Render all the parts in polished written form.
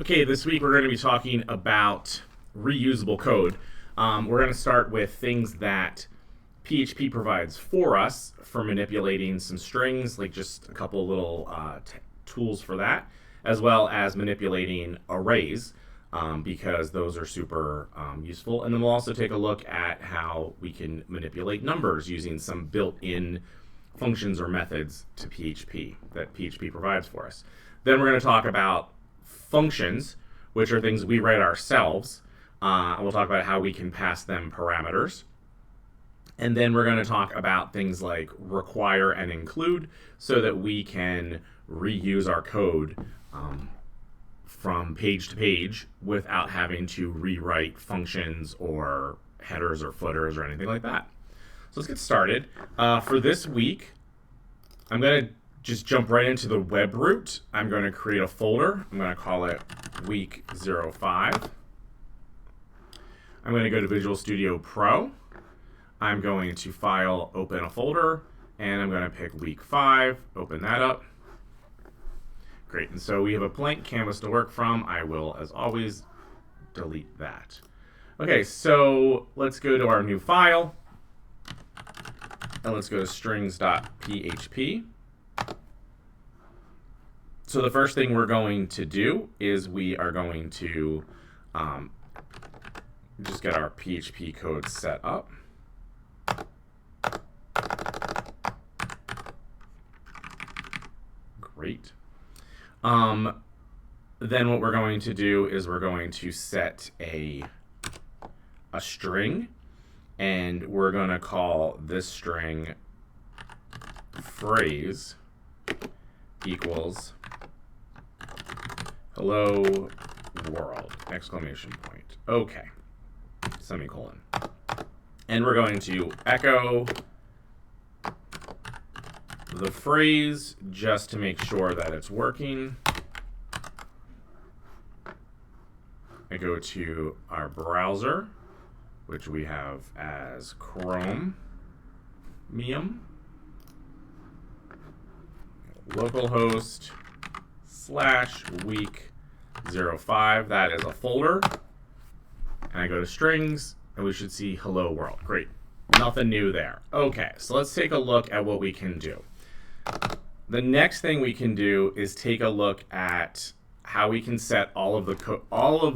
Okay, this week we're going to be talking about reusable code. We're going to start with things that PHP provides for us for manipulating some strings, like just a couple little tools for that, as well as manipulating arrays, because those are super useful. And then we'll also take a look at how we can manipulate numbers using some built-in functions or methods to PHP that PHP provides for us. Then we're going to talk about functions, which are things we write ourselves. We'll talk about how we can pass them parameters. And then we're going to talk about things like require and include so that we can reuse our code from page to page without having to rewrite functions or headers or footers or anything like that. So let's get started. For this week, I'm going to just jump right into the web root. I'm going to create a folder. I'm going to call it week05. I'm going to go to Visual Studio Pro. I'm going to File, Open a Folder, and I'm going to pick week 5, open that up. Great, and so we have a blank canvas to work from. I will, as always, delete that. Okay, so let's go to our new file, and let's go to strings.php. So the first thing we're going to do is we are going to just get our PHP code set up. Great. Then what we're going to do is we're going to set a string, and we're going to call this string phrase equals hello world, exclamation point. Okay, semicolon. And we're going to echo the phrase just to make sure that it's working. I go to our browser, which we have as Chromium. Localhost /week05. That is a folder. And I go to strings, and we should see hello world. Great. Nothing new there. Okay, so let's take a look at what we can do. The next thing we can do is take a look at how we can set all of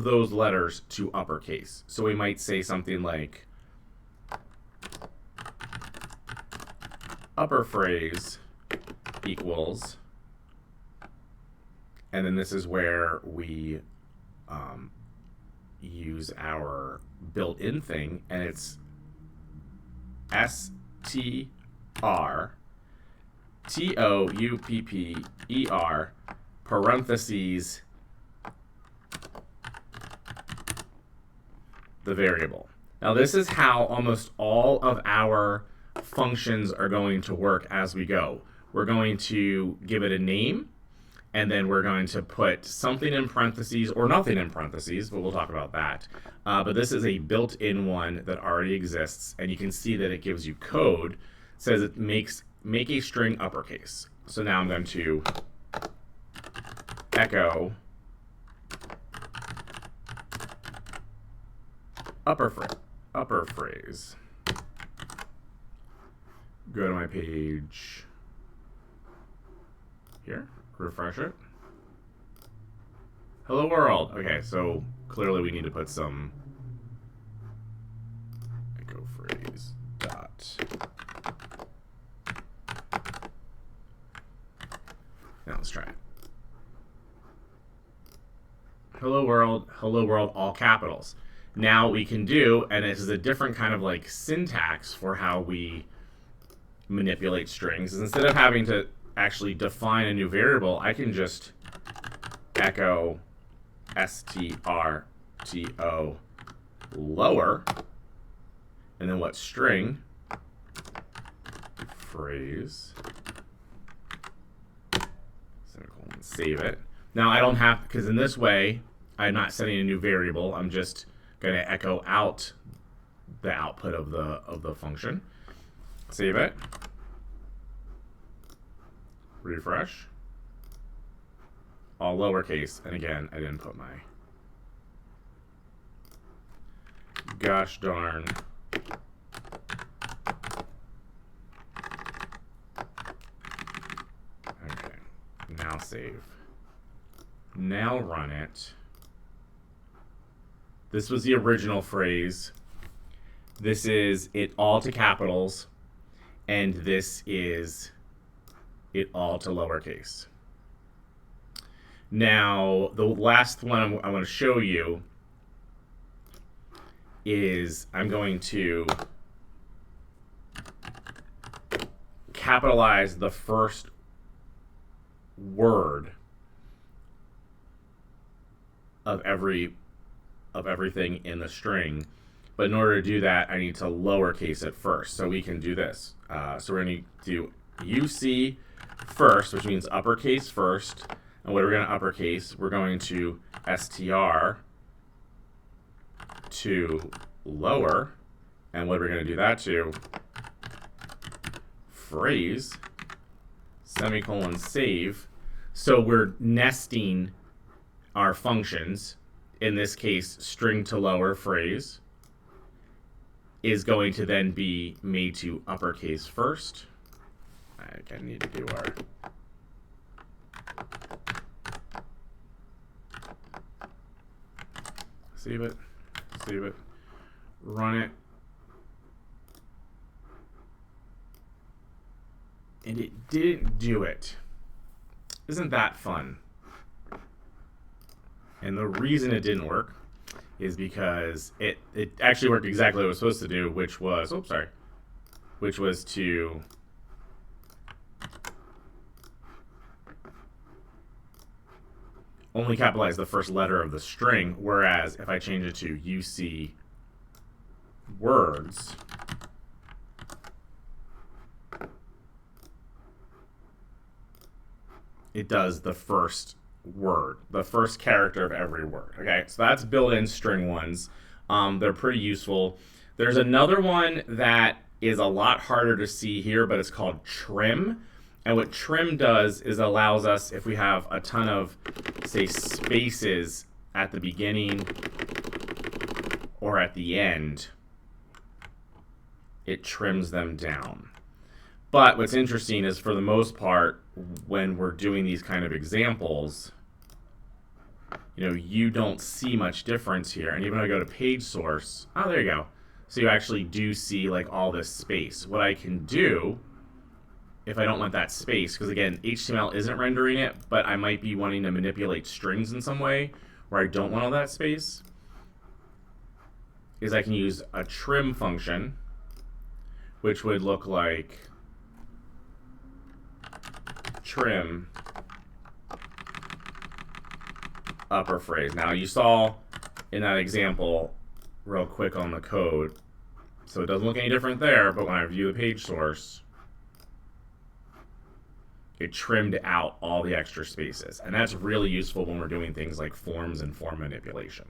those letters to uppercase. So we might say something like upper phrase equals, and then this is where we use our built-in thing, and it's STR parentheses the variable. Now this is how almost all of our functions are going to work as we go. We're going to give it a name, and then we're going to put something in parentheses or nothing in parentheses, but we'll talk about that. But this is a built-in one that already exists, and you can see that it gives you code. It says it make a string uppercase. So now I'm going to echo upper phrase. Go to my page here, refresh it. Hello world. Okay, so clearly we need to put some echo phrase dot. Now let's try it. Hello world, all capitals. Now we can do, and this is a different kind of like syntax for how we manipulate strings, is instead of having to actually define a new variable, I can just echo strto lower, and then what string phrase, semicolon, save it. Now I don't have, because in this way I'm not setting a new variable, I'm just going to echo out the output of the function. Save it. Refresh. all lowercase. And again, I didn't put my gosh darn okay. Now save. Now run it. This was the original phrase. This is it all to capitals, and this is it all to lowercase. Now, the last one I want to show you is I'm going to capitalize the first word of everything in the string. But in order to do that, I need to lowercase it first. So we can do this. So we're going to do UC first, which means uppercase first. And what are we going to uppercase? We're going to STR to lower. And what are we going to do that to? Phrase, semicolon, save. So we're nesting our functions. In this case, string to lower phrase is going to then be made to uppercase first. I need to do our save it, run it, and it didn't do it. Isn't that fun? And the reason it didn't work is because it actually worked exactly what it was supposed to do, which was, which was to only capitalize the first letter of the string, whereas if I change it to UC words, it does the first word, the first character of every word. Okay, so that's built-in string ones. They're pretty useful. There's another one that is a lot harder to see here, but it's called trim. And what trim does is allows us, if we have a ton of, say, spaces at the beginning or at the end, it trims them down. But what's interesting is, for the most part, when we're doing these kind of examples, you don't see much difference here. And even when I go to page source, oh, there you go. So you actually do see like all this space. What I can do, if I don't want that space, because again, HTML isn't rendering it, but I might be wanting to manipulate strings in some way where I don't want all that space, is I can use a trim function, which would look like trim upper phrase. Now you saw in that example real quick on the code, so it doesn't look any different there, but when I view the page source, it trimmed out all the extra spaces. And that's really useful when we're doing things like forms and form manipulation.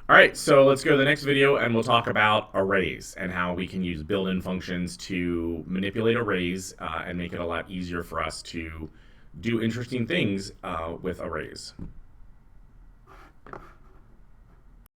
All right, so let's go to the next video and we'll talk about arrays and how we can use built-in functions to manipulate arrays and make it a lot easier for us to do interesting things with arrays.